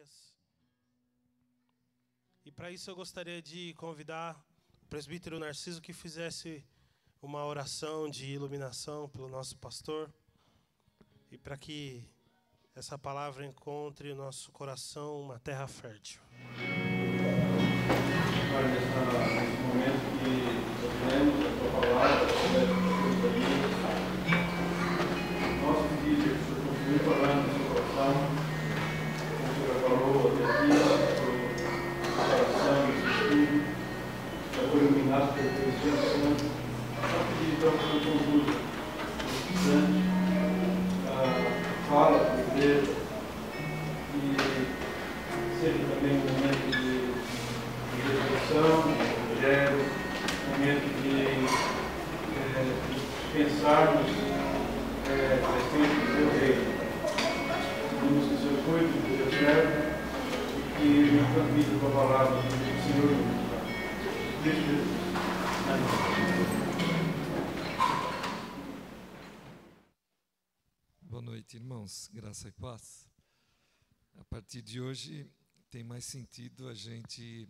dias. E para isso eu gostaria de convidar o presbítero Narciso que fizesse uma oração de iluminação pelo nosso pastor e para que essa palavra encontre no nosso coração uma terra fértil. Nesse momento que lemos a tua palavra, nosso filho, que o Senhor continue falando no seu coração, como o Senhor falou até aqui, no coração, no espírito, já foi iluminado pelo teu Espírito Santo. Nós pedimos então que o Senhor conduza o Espírito Santo, fala por igreja, e seja também um momento de reflexão, de evangelho, um momento de pensarmos a respeito do seu reino. Pedimos que o Senhor cuide do teu servo e que nos transmita a tua palavra do Senhor Jesus. Cristo Jesus. Amém. Boa noite, irmãos. Graça e paz. A partir de hoje tem mais sentido a gente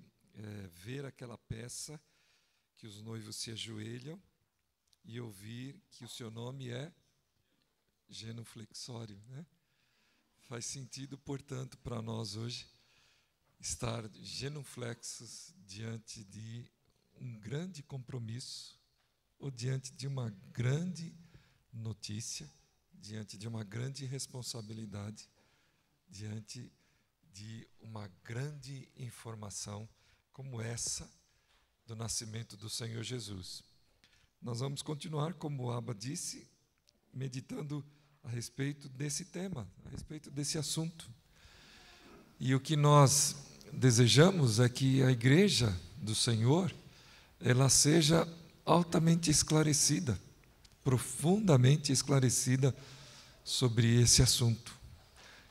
ver aquela peça que os noivos se ajoelham e ouvir que o seu nome é genuflexório, né? Faz sentido, portanto, para nós hoje estar genuflexos diante de um grande compromisso ou diante de uma grande notícia, diante de uma grande responsabilidade, diante de uma grande informação como essa do nascimento do Senhor Jesus. Nós vamos continuar, como o Abba disse, meditando a respeito desse tema, a respeito desse assunto. E o que nós desejamos é que a igreja do Senhor, ela seja altamente esclarecida, profundamente esclarecida sobre esse assunto.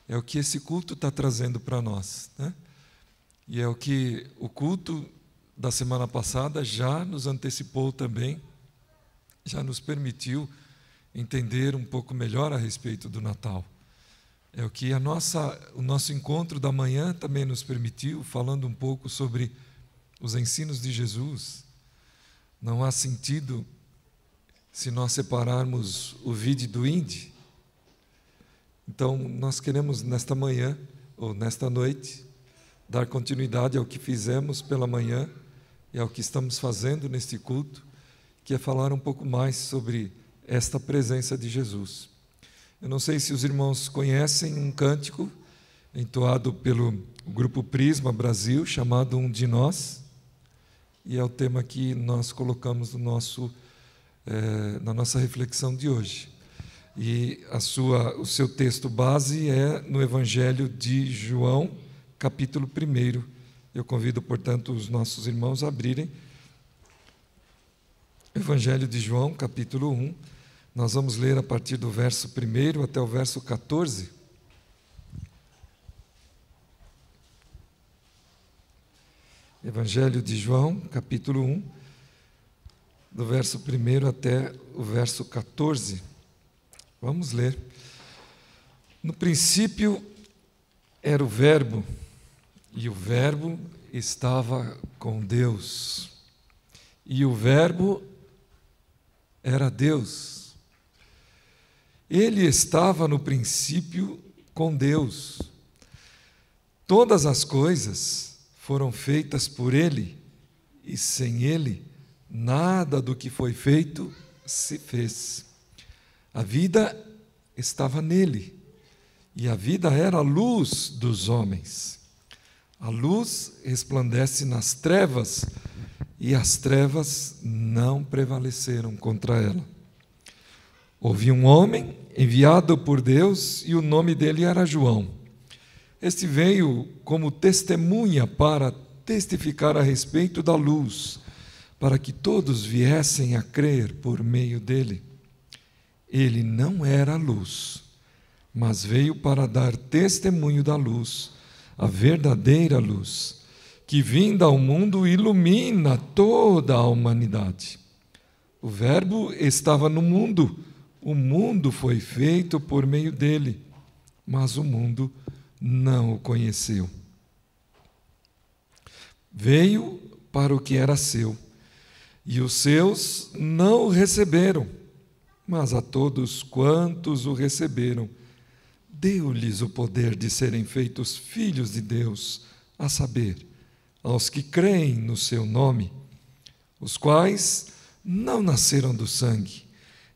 É o que esse culto está trazendo para nós, né? E é o que o culto da semana passada já nos antecipou também, já nos permitiu entender um pouco melhor a respeito do Natal. É o que o nosso encontro da manhã também nos permitiu, falando um pouco sobre os ensinos de Jesus. Não há sentido se nós separarmos o vide do inde. Então, nós queremos nesta manhã, ou nesta noite, dar continuidade ao que fizemos pela manhã e ao que estamos fazendo neste culto, que é falar um pouco mais sobre esta presença de Jesus. Eu não sei se os irmãos conhecem um cântico entoado pelo Grupo Prisma Brasil, chamado Um de Nós, e é o tema que nós colocamos na nossa reflexão de hoje. E o seu texto base é no Evangelho de João, capítulo 1. Eu convido, portanto, os nossos irmãos a abrirem Evangelho de João, capítulo 1. Nós vamos ler a partir do verso 1 até o verso 14. Evangelho de João, capítulo 1, do verso 1 até o verso 14. Vamos ler. No princípio era o Verbo, e o Verbo estava com Deus, e o Verbo era Deus. Ele estava no princípio com Deus. Todas as coisas foram feitas por Ele, e sem Ele, nada do que foi feito se fez. A vida estava nele, e a vida era a luz dos homens. A luz resplandece nas trevas, e as trevas não prevaleceram contra ela. Houve um homem enviado por Deus, e o nome dele era João. Este veio como testemunha para testificar a respeito da luz, para que todos viessem a crer por meio dele. Ele não era a luz, mas veio para dar testemunho da luz, a verdadeira luz, que vinda ao mundo ilumina toda a humanidade. O Verbo estava no mundo, o mundo foi feito por meio dele, mas o mundo não o conheceu. Veio para o que era seu, e os seus não o receberam, mas a todos quantos o receberam, deu-lhes o poder de serem feitos filhos de Deus, a saber, aos que creem no seu nome, os quais não nasceram do sangue,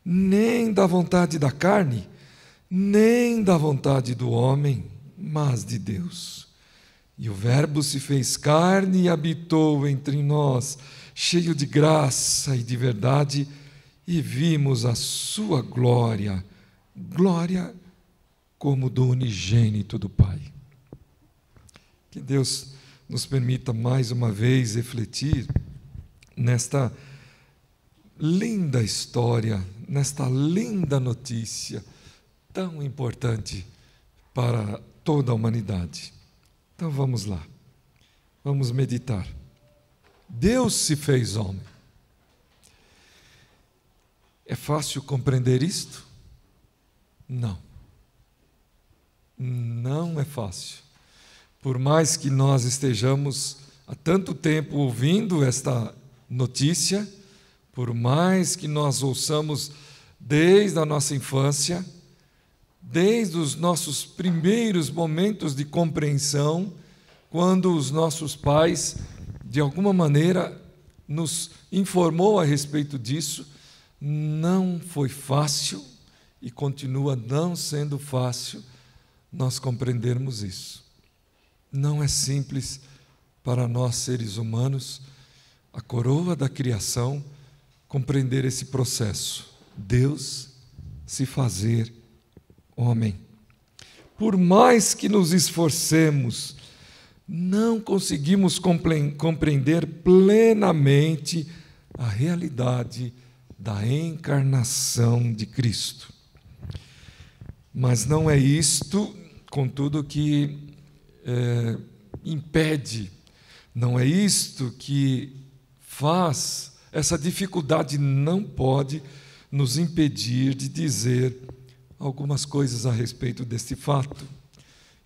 nem da vontade da carne, nem da vontade do homem, mas de Deus. E o Verbo se fez carne e habitou entre nós, cheio de graça e de verdade, e vimos a sua glória, glória como do unigênito do Pai. Que Deus nos permita mais uma vez refletir nesta linda história, nesta linda notícia, tão importante para toda a humanidade. Então vamos lá, vamos meditar. Deus se fez homem. É fácil compreender isto? Não. Não é fácil. Por mais que nós estejamos há tanto tempo ouvindo esta notícia, por mais que nós ouçamos desde a nossa infância, desde os nossos primeiros momentos de compreensão, quando os nossos pais, de alguma maneira, nos informou a respeito disso, não foi fácil e continua não sendo fácil nós compreendermos isso. Não é simples para nós, seres humanos, a coroa da criação, compreender esse processo. Deus se fazer homem. Por mais que nos esforcemos, não conseguimos compreender plenamente a realidade da encarnação de Cristo. Mas não é isto, contudo, que impede, não é isto que faz, essa dificuldade não pode nos impedir de dizer algumas coisas a respeito deste fato.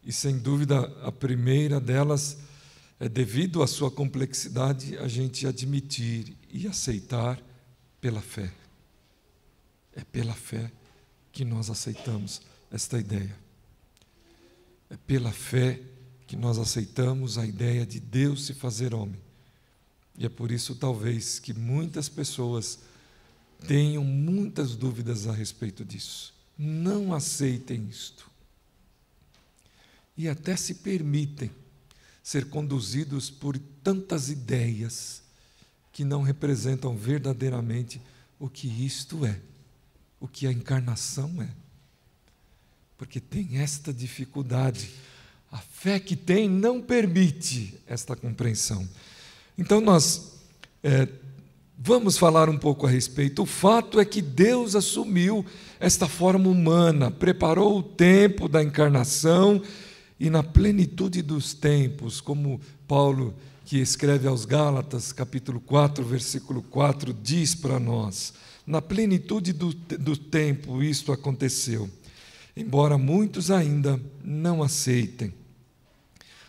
E, sem dúvida, a primeira delas é, devido à sua complexidade, a gente admitir e aceitar pela fé. É pela fé que nós aceitamos esta ideia. É pela fé que nós aceitamos a ideia de Deus se fazer homem. E é por isso, talvez, que muitas pessoas tenham muitas dúvidas a respeito disso. Não aceitem isto. E até se permitem ser conduzidos por tantas ideias que não representam verdadeiramente o que isto é, o que a encarnação é. Porque tem esta dificuldade. A fé que tem não permite esta compreensão. Então nós vamos falar um pouco a respeito. O fato é que Deus assumiu esta forma humana, preparou o tempo da encarnação e na plenitude dos tempos, como Paulo, que escreve aos Gálatas, capítulo 4, versículo 4, diz para nós, na plenitude do tempo isto aconteceu, embora muitos ainda não aceitem.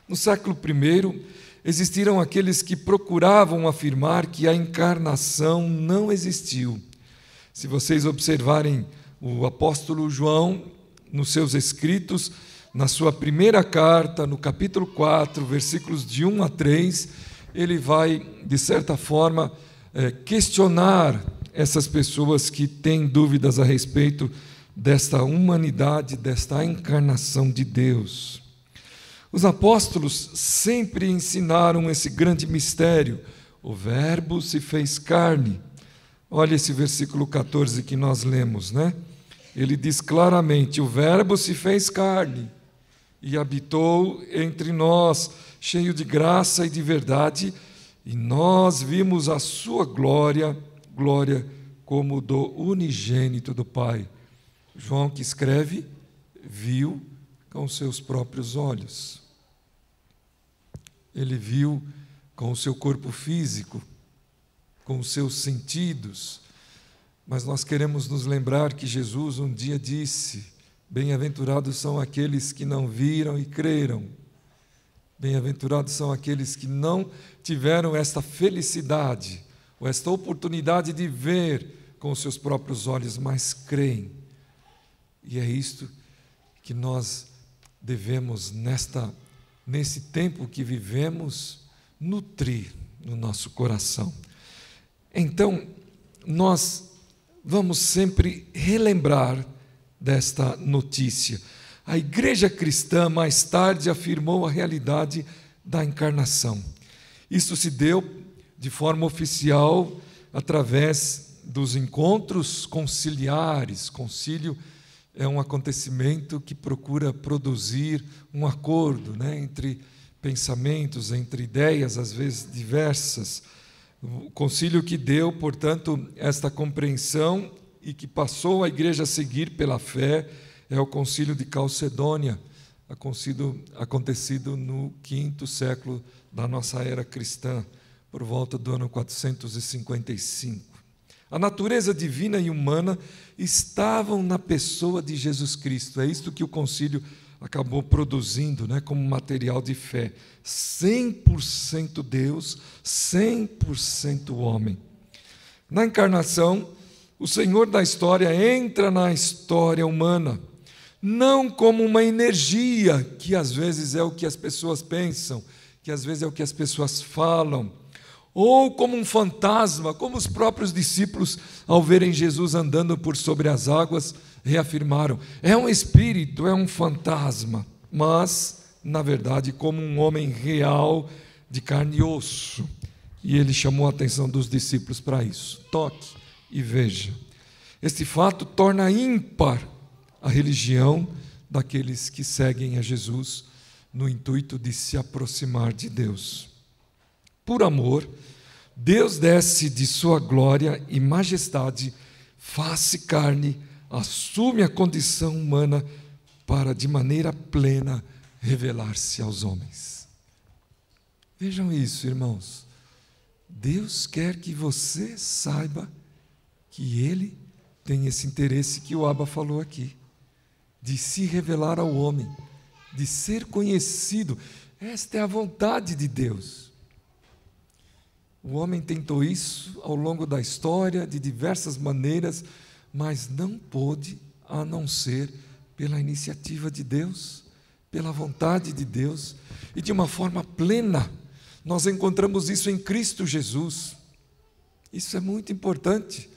No século I, existiram aqueles que procuravam afirmar que a encarnação não existiu. Se vocês observarem o apóstolo João, nos seus escritos, na sua primeira carta, no capítulo 4, versículos de 1 a 3, ele vai, de certa forma, questionar essas pessoas que têm dúvidas a respeito desta humanidade, desta encarnação de Deus. Os apóstolos sempre ensinaram esse grande mistério. O Verbo se fez carne. Olha esse versículo 14 que nós lemos, né? Ele diz claramente, o Verbo se fez carne e habitou entre nós, cheio de graça e de verdade, e nós vimos a sua glória, glória como do unigênito do Pai. João, que escreve, viu com seus próprios olhos. Ele viu com o seu corpo físico, com os seus sentidos. Mas nós queremos nos lembrar que Jesus um dia disse Bem-aventurados são aqueles que não viram e creram. Bem-aventurados são aqueles que não tiveram esta felicidade, ou esta oportunidade de ver com os seus próprios olhos, mas creem. E é isto que nós devemos, nesse tempo que vivemos, nutrir no nosso coração. Então, nós vamos sempre relembrar desta notícia. A igreja cristã mais tarde afirmou a realidade da encarnação. Isso se deu de forma oficial através dos encontros conciliares. Concílio é um acontecimento que procura produzir um acordo, entre pensamentos, entre ideias, às vezes diversas. O concílio que deu, portanto, esta compreensão e que passou a igreja a seguir pela fé é o concílio de Calcedônia, acontecido no quinto século da nossa era cristã, por volta do ano 455. A natureza divina e humana estavam na pessoa de Jesus Cristo. É isto que o concílio acabou produzindo, como material de fé. 100% Deus, 100% homem. Na encarnação, o Senhor da história entra na história humana, não como uma energia, que às vezes é o que as pessoas pensam, que às vezes é o que as pessoas falam, ou como um fantasma, como os próprios discípulos, ao verem Jesus andando por sobre as águas, reafirmaram: é um espírito, é um fantasma, mas, na verdade, como um homem real, de carne e osso. E ele chamou a atenção dos discípulos para isso. Toque e veja. Este fato torna ímpar a religião daqueles que seguem a Jesus no intuito de se aproximar de Deus. Por amor, Deus desce de sua glória e majestade, faz-se carne, assume a condição humana para, de maneira plena, revelar-se aos homens. Vejam isso, irmãos. Deus quer que você saiba que Ele tem esse interesse que o Abba falou aqui, de se revelar ao homem, de ser conhecido. Esta é a vontade de Deus. O homem tentou isso ao longo da história, de diversas maneiras, mas não pôde, a não ser pela iniciativa de Deus, pela vontade de Deus, e de uma forma plena. Nós encontramos isso em Cristo Jesus. Isso é muito importante,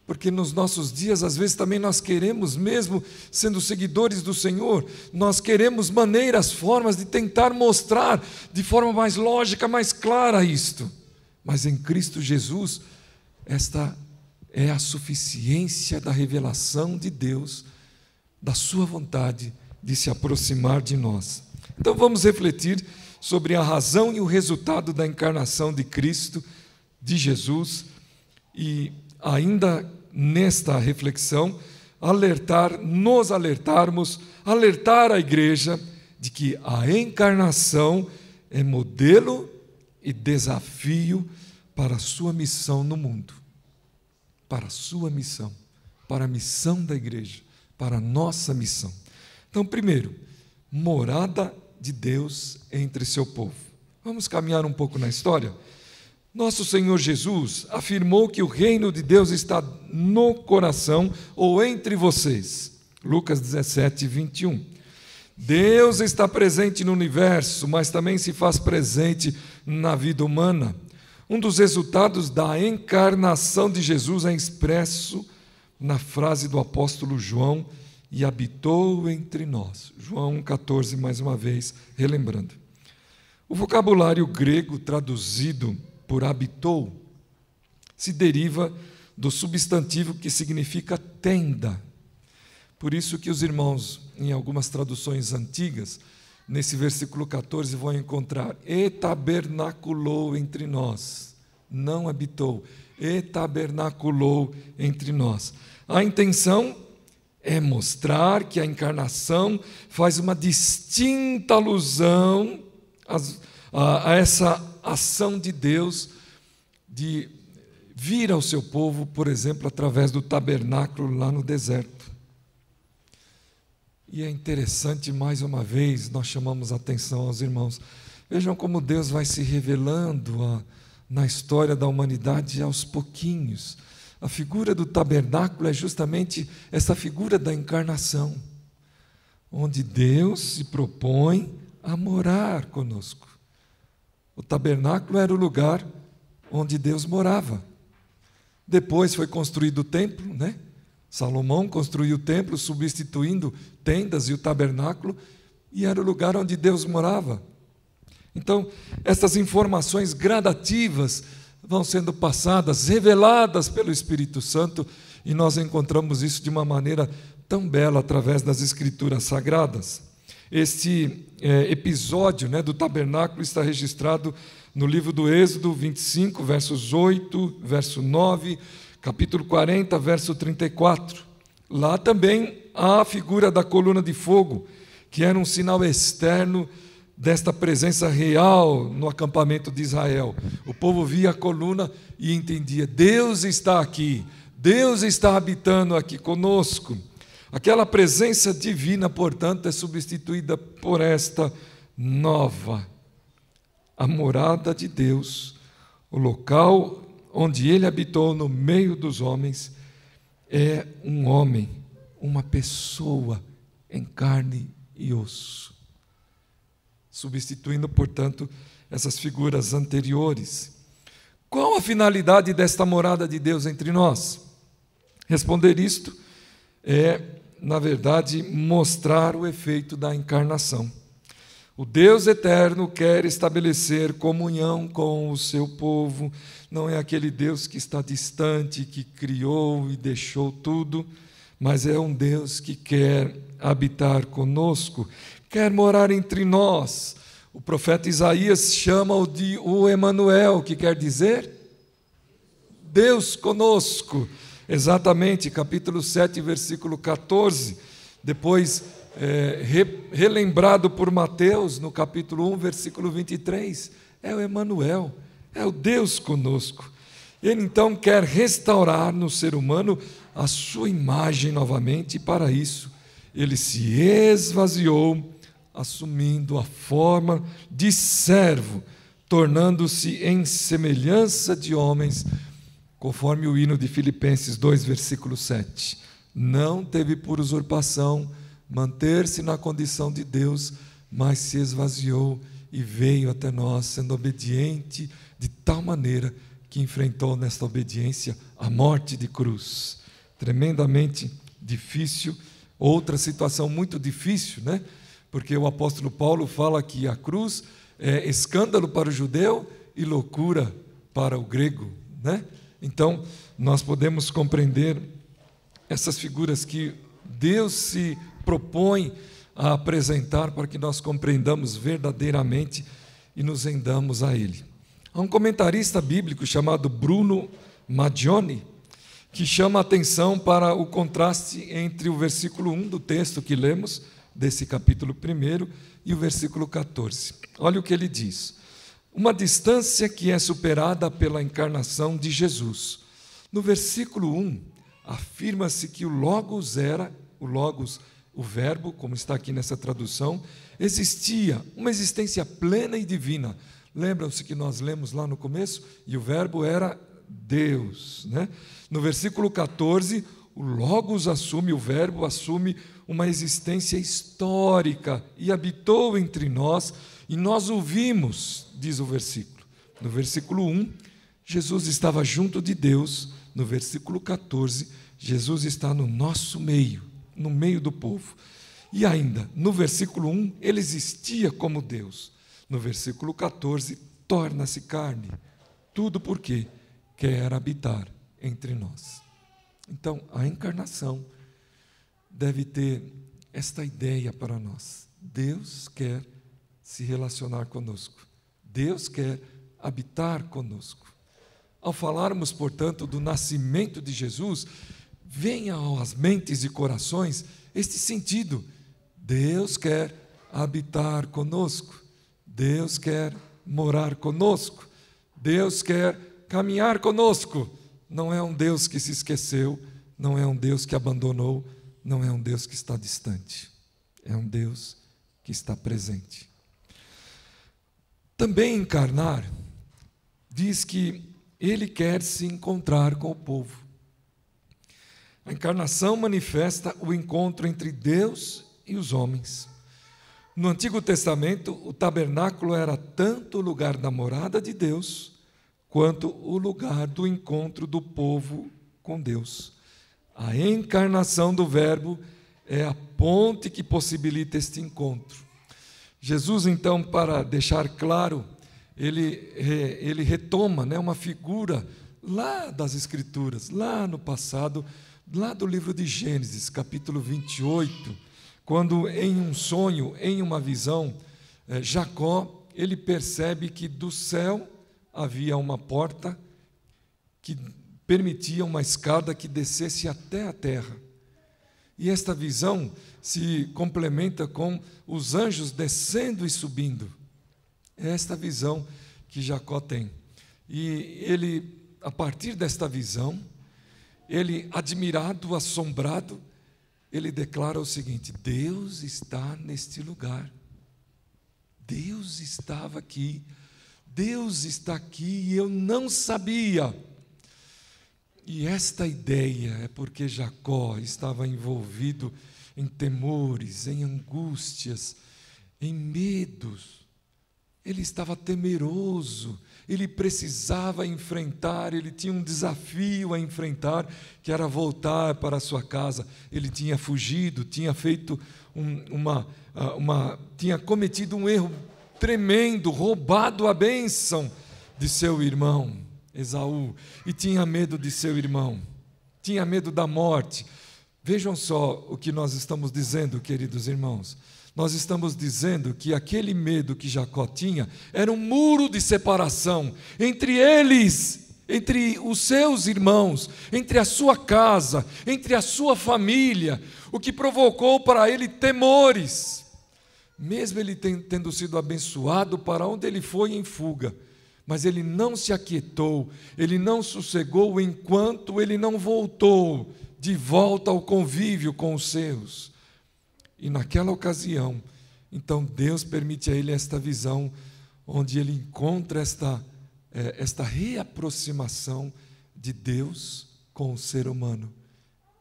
porque nos nossos dias, às vezes também nós queremos, mesmo sendo seguidores do Senhor, nós queremos maneiras, formas de tentar mostrar de forma mais lógica, mais clara isto. Mas em Cristo Jesus, esta é a suficiência da revelação de Deus, da sua vontade de se aproximar de nós. Então vamos refletir sobre a razão e o resultado da encarnação de Cristo, de Jesus, e ainda nesta reflexão, alertar a igreja de que a encarnação é modelo e desafio para a sua missão no mundo, para a sua missão, para a missão da igreja, para a nossa missão. Então, primeiro, morada de Deus entre seu povo. Vamos caminhar um pouco na história? Nosso Senhor Jesus afirmou que o reino de Deus está no coração ou entre vocês. Lucas 17, 21. Deus está presente no universo, mas também se faz presente na vida humana. Um dos resultados da encarnação de Jesus é expresso na frase do apóstolo João: e habitou entre nós. João 14, mais uma vez, relembrando. O vocabulário grego traduzido por habitou se deriva do substantivo que significa tenda. Por isso que os irmãos, em algumas traduções antigas, nesse versículo 14 vão encontrar e tabernaculou entre nós. Não habitou, e tabernaculou entre nós. A intenção é mostrar que a encarnação faz uma distinta alusão a essa ação de Deus de vir ao seu povo, por exemplo, através do tabernáculo lá no deserto. E é interessante, mais uma vez, nós chamamos a atenção aos irmãos. Vejam como Deus vai se revelando na história da humanidade aos pouquinhos. A figura do tabernáculo é justamente essa figura da encarnação, onde Deus se propõe a morar conosco. O tabernáculo era o lugar onde Deus morava. Depois foi construído o templo, né? Salomão construiu o templo, substituindo tendas e o tabernáculo, e era o lugar onde Deus morava. Então, essas informações gradativas vão sendo passadas, reveladas pelo Espírito Santo, e nós encontramos isso de uma maneira tão bela através das Escrituras Sagradas. Este episódio, né, do tabernáculo está registrado no livro do Êxodo 25, versos 8, verso 9, capítulo 40, verso 34. Lá também há a figura da coluna de fogo, que era um sinal externo desta presença real no acampamento de Israel. O povo via a coluna e entendia: Deus está aqui, Deus está habitando aqui conosco. Aquela presença divina, portanto, é substituída por esta nova. A morada de Deus, o local onde Ele habitou no meio dos homens, é um homem, uma pessoa em carne e osso, substituindo, portanto, essas figuras anteriores. Qual a finalidade desta morada de Deus entre nós? Responder isto é, na verdade, mostrar o efeito da encarnação. O Deus eterno quer estabelecer comunhão com o seu povo. Não é aquele Deus que está distante, que criou e deixou tudo, mas é um Deus que quer habitar conosco, quer morar entre nós. O profeta Isaías chama-o de o Emanuel, que quer dizer Deus conosco. Exatamente, capítulo 7, versículo 14. Depois, relembrado por Mateus, no capítulo 1, versículo 23. É o Emanuel, é o Deus conosco. Ele então quer restaurar no ser humano a sua imagem novamente, e para isso ele se esvaziou, assumindo a forma de servo, tornando-se em semelhança de homens, conforme o hino de Filipenses 2, versículo 7. Não teve por usurpação manter-se na condição de Deus, mas se esvaziou e veio até nós, sendo obediente de tal maneira que enfrentou nesta obediência a morte de cruz. Tremendamente difícil. Outra situação muito difícil, né? Porque o apóstolo Paulo fala que a cruz é escândalo para o judeu e loucura para o grego, né? Então, nós podemos compreender essas figuras que Deus se propõe a apresentar para que nós compreendamos verdadeiramente e nos rendamos a Ele. Há um comentarista bíblico chamado Bruno Maggioni, que chama a atenção para o contraste entre o versículo 1 do texto que lemos, desse capítulo 1, e o versículo 14. Olha o que ele diz: uma distância que é superada pela encarnação de Jesus. No versículo 1, afirma-se que o Logos era, o verbo, como está aqui nessa tradução, existia, uma existência plena e divina. Lembram-se que nós lemos lá no começo? E o verbo era Deus, né? No versículo 14, o Logos assume, o verbo assume uma existência histórica e habitou entre nós, e nós o vimos, diz o versículo. No versículo 1, Jesus estava junto de Deus. No versículo 14, Jesus está no nosso meio, no meio do povo. E ainda, no versículo 1, ele existia como Deus. No versículo 14, torna-se carne. Tudo porque quer habitar entre nós. Então, a encarnação deve ter esta ideia para nós. Deus quer se relacionar conosco. Deus quer habitar conosco. Ao falarmos, portanto, do nascimento de Jesus, venha às mentes e corações este sentido. Deus quer habitar conosco. Deus quer morar conosco. Deus quer caminhar conosco. Não é um Deus que se esqueceu, não é um Deus que abandonou, não é um Deus que está distante. é um Deus que está presente. Também encarnar diz que ele quer se encontrar com o povo. A encarnação manifesta o encontro entre Deus e os homens. No Antigo Testamento, o tabernáculo era tanto o lugar da morada de Deus, quanto o lugar do encontro do povo com Deus. A encarnação do Verbo é a ponte que possibilita este encontro. Jesus, então, para deixar claro, ele retoma, uma figura lá das Escrituras, lá no passado, lá do livro de Gênesis, capítulo 28, quando em um sonho, em uma visão, Jacó, ele percebe que do céu havia uma porta que permitia uma escada que descesse até a terra. E esta visão se complementa com os anjos descendo e subindo. É esta visão que Jacó tem. E ele, a partir desta visão, ele, admirado, assombrado, ele declara o seguinte: Deus está neste lugar. Deus estava aqui. Deus está aqui e eu não sabia. E esta ideia é porque Jacó estava envolvido em temores, em angústias, em medos. Ele estava temeroso, ele precisava enfrentar, ele tinha um desafio a enfrentar, que era voltar para a sua casa. Ele tinha fugido, tinha feito tinha cometido um erro tremendo, roubado a bênção de seu irmão Esaú, e tinha medo de seu irmão, tinha medo da morte. Vejam só o que nós estamos dizendo, queridos irmãos. Nós estamos dizendo que aquele medo que Jacó tinha era um muro de separação entre eles, entre os seus irmãos, entre a sua casa, entre a sua família, o que provocou para ele temores. Mesmo ele tendo sido abençoado, para onde ele foi em fuga, mas ele não se aquietou, ele não sossegou enquanto ele não voltou de volta ao convívio com os seus. E naquela ocasião, então Deus permite a ele esta visão, onde ele encontra esta reaproximação de Deus com o ser humano.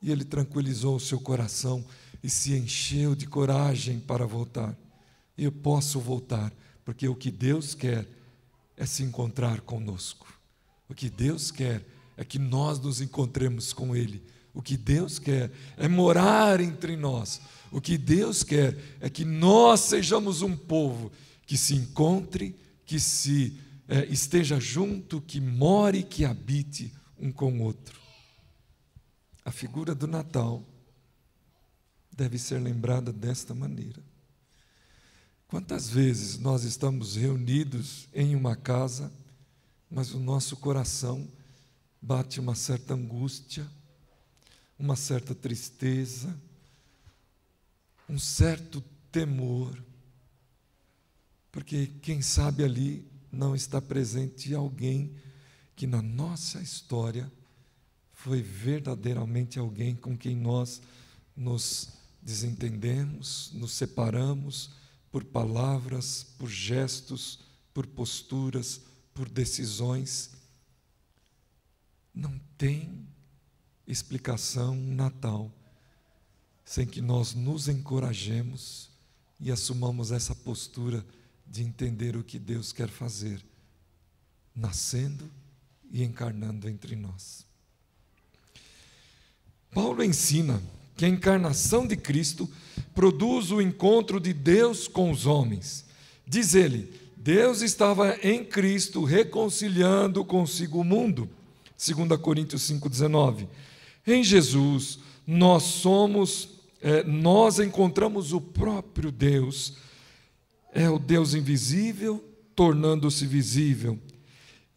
E ele tranquilizou o seu coração e se encheu de coragem para voltar. Eu posso voltar, porque o que Deus quer é se encontrar conosco. O que Deus quer é que nós nos encontremos com Ele. O que Deus quer é morar entre nós. O que Deus quer é que nós sejamos um povo que se encontre, que esteja junto, que more, que habite um com o outro. A figura do Natal deve ser lembrada desta maneira. Quantas vezes nós estamos reunidos em uma casa, mas o nosso coração bate uma certa angústia, uma certa tristeza, um certo temor, porque quem sabe ali não está presente alguém que na nossa história foi verdadeiramente alguém com quem nós nos desentendemos, nos separamos por palavras, por gestos, por posturas, por decisões. Não tem explicação Natal sem que nós nos encorajemos e assumamos essa postura de entender o que Deus quer fazer, nascendo e encarnando entre nós. Paulo ensina que a encarnação de Cristo produz o encontro de Deus com os homens. Diz ele: Deus estava em Cristo reconciliando consigo o mundo. 2 Coríntios 5,19. Em Jesus nós encontramos o próprio Deus. É o Deus invisível tornando-se visível,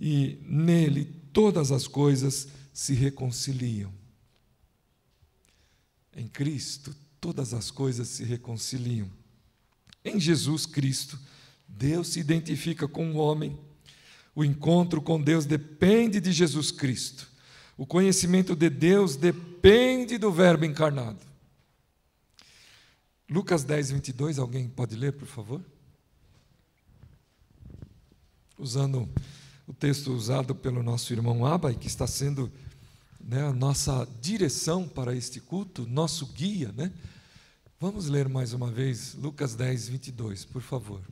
e nele todas as coisas se reconciliam. Em Cristo, todas as coisas se reconciliam. Em Jesus Cristo, Deus se identifica com o homem. O encontro com Deus depende de Jesus Cristo. O conhecimento de Deus depende do Verbo encarnado. Lucas 10, 22, alguém pode ler, por favor? Usando o texto usado pelo nosso irmão Abai, que está sendo, né, a nossa direção para este culto, nosso guia, né? Vamos ler mais uma vez, Lucas 10, 22, por favor.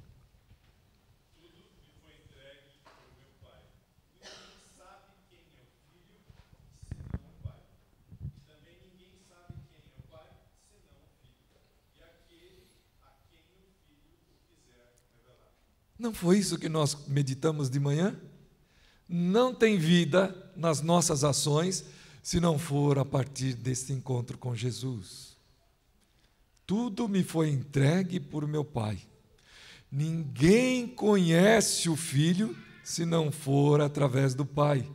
Não foi isso que nós meditamos de manhã? Não tem vida nas nossas ações se não for a partir deste encontro com Jesus. Tudo me foi entregue por meu Pai. Ninguém conhece o Filho se não for através do Pai.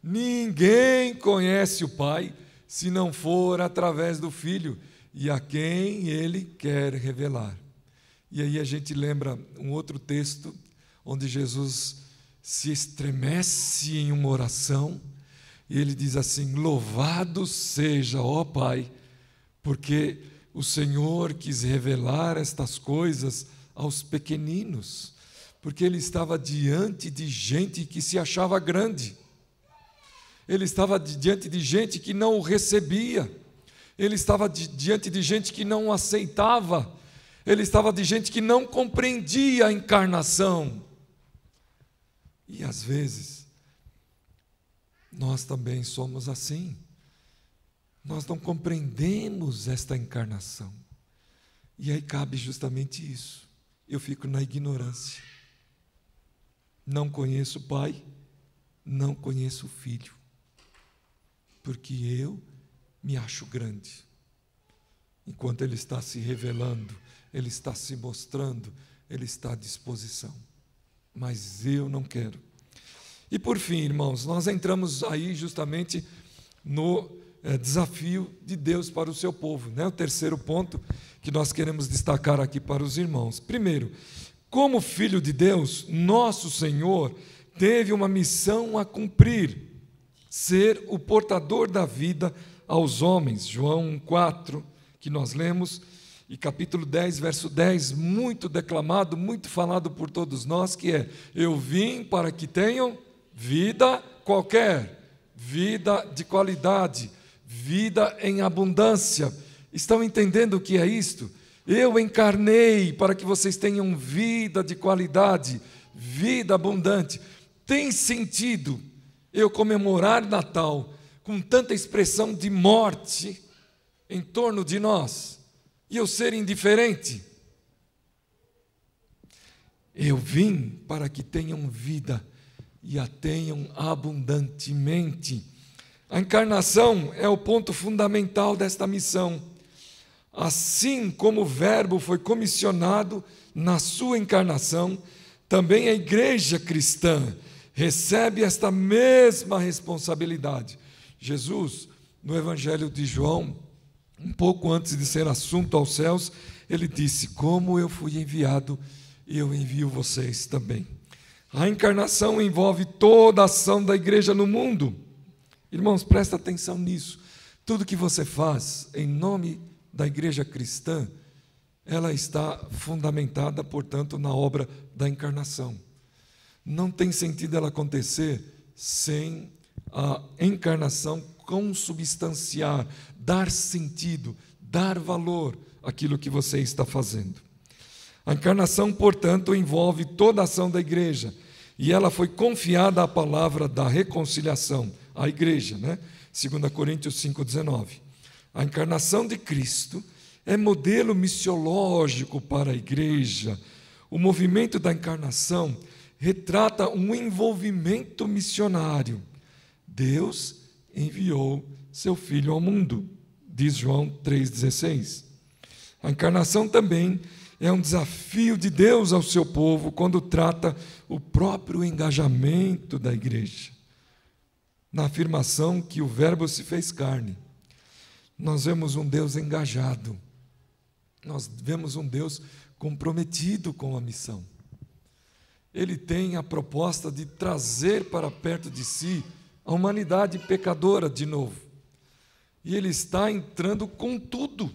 Ninguém conhece o Pai se não for através do Filho e a quem Ele quer revelar. E aí a gente lembra um outro texto onde Jesus se estremece em uma oração e ele diz assim: louvado seja, ó Pai, porque o Senhor quis revelar estas coisas aos pequeninos, porque ele estava diante de gente que se achava grande, ele estava diante de gente que não o recebia, ele estava diante de gente que não o aceitava, ele estava de gente que não compreendia a encarnação. E às vezes, nós também somos assim. Nós não compreendemos esta encarnação. E aí cabe justamente isso. Eu fico na ignorância. Não conheço o Pai, não conheço o Filho. Porque eu me acho grande. Enquanto Ele está se revelando, Ele está se mostrando, Ele está à disposição. Mas eu não quero. E por fim, irmãos, nós entramos aí justamente no desafio de Deus para o seu povo, né? O terceiro ponto que nós queremos destacar aqui para os irmãos. Primeiro, como filho de Deus, nosso Senhor teve uma missão a cumprir, ser o portador da vida aos homens. João 4, que nós lemos, e capítulo 10, verso 10, muito declamado, muito falado por todos nós, que é: eu vim para que tenham vida qualquer, vida de qualidade, vida em abundância. Estão entendendo o que é isto? Eu encarnei para que vocês tenham vida de qualidade, vida abundante. Tem sentido eu comemorar Natal com tanta expressão de morte em torno de nós e eu ser indiferente? Eu vim para que tenham vida e a tenham abundantemente. A encarnação é o ponto fundamental desta missão. Assim como o Verbo foi comissionado na sua encarnação, também a igreja cristã recebe esta mesma responsabilidade. Jesus, no Evangelho de João, um pouco antes de ser assunto aos céus, ele disse: como eu fui enviado, eu envio vocês também. A encarnação envolve toda a ação da igreja no mundo. Irmãos, presta atenção nisso. Tudo que você faz em nome da igreja cristã, ela está fundamentada, portanto, na obra da encarnação. Não tem sentido ela acontecer sem a encarnação consubstanciar, dar sentido, dar valor àquilo que você está fazendo. A encarnação, portanto, envolve toda a ação da igreja, e ela foi confiada à palavra da reconciliação, à igreja, né? 2 Coríntios 5,19. A encarnação de Cristo é modelo missiológico para a igreja. O movimento da encarnação retrata um envolvimento missionário. Deus enviou seu Filho ao mundo, diz João 3,16. A encarnação também é um desafio de Deus ao seu povo quando trata o próprio engajamento da igreja, na afirmação que o Verbo se fez carne. Nós vemos um Deus engajado, nós vemos um Deus comprometido com a missão. Ele tem a proposta de trazer para perto de si a humanidade pecadora de novo. E Ele está entrando com tudo.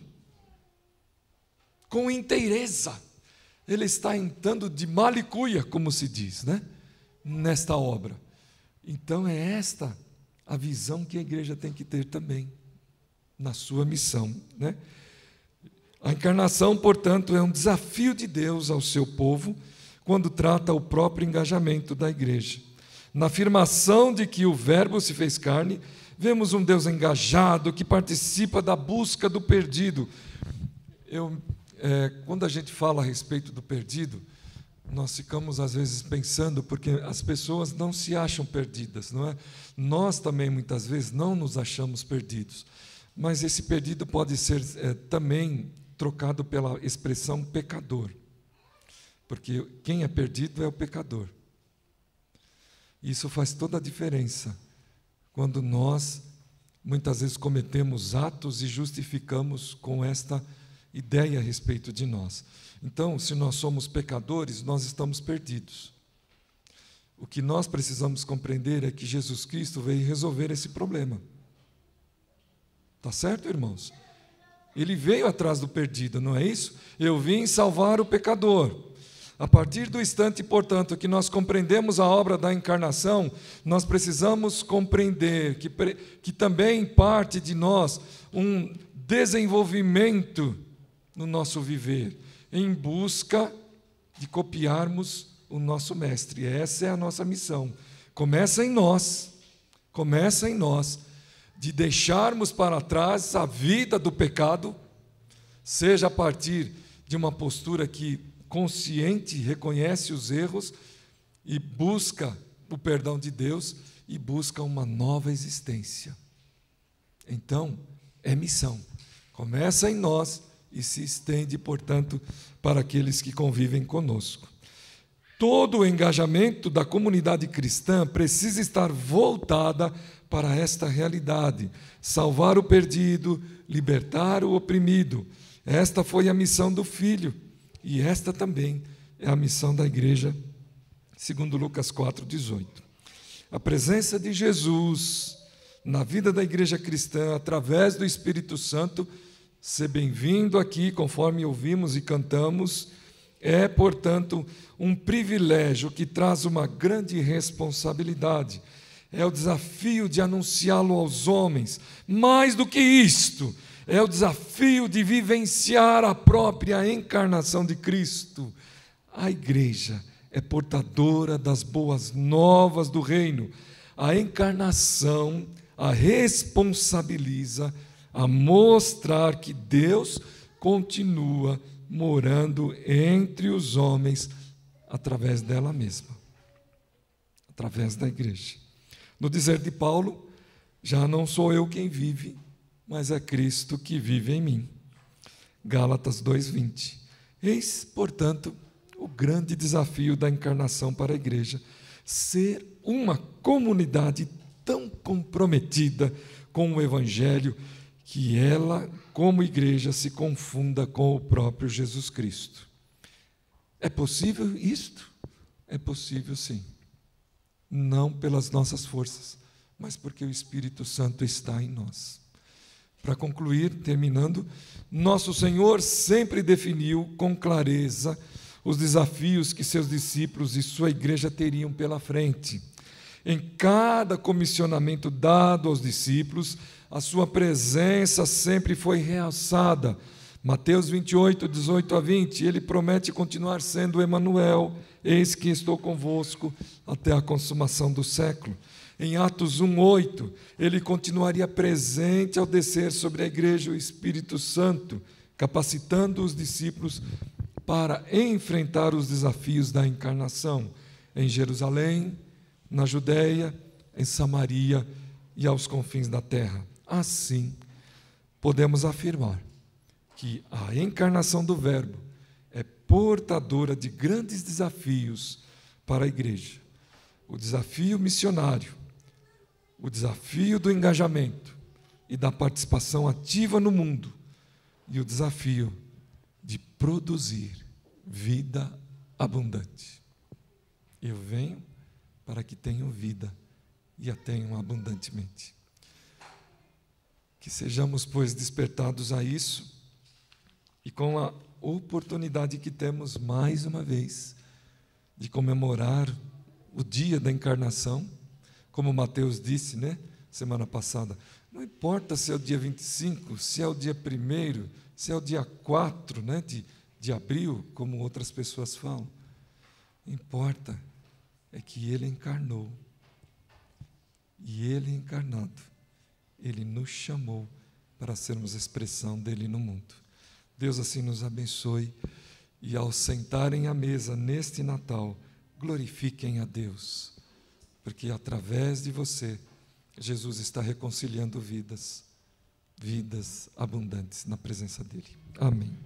com inteireza. Ele está entrando de malicuia, como se diz, né? Nesta obra. Então é esta a visão que a igreja tem que ter também, na sua missão, né? A encarnação, portanto, é um desafio de Deus ao seu povo, quando trata o próprio engajamento da igreja. Na afirmação de que o Verbo se fez carne, vemos um Deus engajado, que participa da busca do perdido. Quando a gente fala a respeito do perdido, nós ficamos às vezes pensando, porque as pessoas não se acham perdidas, não é? Nós também muitas vezes não nos achamos perdidos, mas esse perdido pode ser também trocado pela expressão pecador, porque quem é perdido é o pecador. Isso faz toda a diferença quando nós muitas vezes cometemos atos e justificamos com esta ideia a respeito de nós. Então, se nós somos pecadores, nós estamos perdidos. O que nós precisamos compreender é que Jesus Cristo veio resolver esse problema. Tá certo, irmãos? Ele veio atrás do perdido, não é isso? Eu vim salvar o pecador. A partir do instante, portanto, que nós compreendemos a obra da encarnação, nós precisamos compreender que também parte de nós um desenvolvimento no nosso viver, em busca de copiarmos o nosso Mestre. Essa é a nossa missão. Começa em nós, de deixarmos para trás a vida do pecado, seja a partir de uma postura que consciente reconhece os erros e busca o perdão de Deus e busca uma nova existência. Então, é missão. Começa em nós e se estende, portanto, para aqueles que convivem conosco. Todo o engajamento da comunidade cristã precisa estar voltada para esta realidade: salvar o perdido, libertar o oprimido. Esta foi a missão do Filho, e esta também é a missão da igreja, segundo Lucas 4,18. A presença de Jesus na vida da igreja cristã, através do Espírito Santo, ser bem-vindo aqui, conforme ouvimos e cantamos, é, portanto, um privilégio que traz uma grande responsabilidade. É o desafio de anunciá-lo aos homens. Mais do que isto, é o desafio de vivenciar a própria encarnação de Cristo. A igreja é portadora das boas novas do reino. A encarnação a responsabiliza a mostrar que Deus continua morando entre os homens através dela mesma, através da igreja. No dizer de Paulo, já não sou eu quem vive, mas é Cristo que vive em mim. Gálatas 2:20. Eis, portanto, o grande desafio da encarnação para a igreja: ser uma comunidade tão comprometida com o Evangelho que ela, como igreja, se confunda com o próprio Jesus Cristo. É possível isto? É possível, sim. Não pelas nossas forças, mas porque o Espírito Santo está em nós. Para concluir, terminando, nosso Senhor sempre definiu com clareza os desafios que seus discípulos e sua igreja teriam pela frente. Em cada comissionamento dado aos discípulos, a sua presença sempre foi realçada. Mateus 28, 18 a 20, ele promete continuar sendo Emanuel, eis que estou convosco até a consumação do século. Em Atos 1:8, ele continuaria presente ao descer sobre a igreja o Espírito Santo, capacitando os discípulos para enfrentar os desafios da encarnação em Jerusalém, na Judéia, em Samaria e aos confins da terra. Assim, podemos afirmar que a encarnação do Verbo é portadora de grandes desafios para a igreja. O desafio missionário, o desafio do engajamento e da participação ativa no mundo, e o desafio de produzir vida abundante. Eu venho para que tenham vida e a tenham abundantemente. Que sejamos, pois, despertados a isso, e com oportunidade que temos mais uma vez de comemorar o dia da encarnação, como Mateus disse, né, semana passada. Não importa se é o dia 25, se é o dia 1º, se é o dia 4, né, de abril, como outras pessoas falam. Importa é que Ele encarnou. E Ele encarnado, Ele nos chamou para sermos expressão dEle no mundo. Deus assim nos abençoe, e ao sentarem à mesa neste Natal, glorifiquem a Deus, porque através de você, Jesus está reconciliando vidas abundantes na presença dEle. Amém.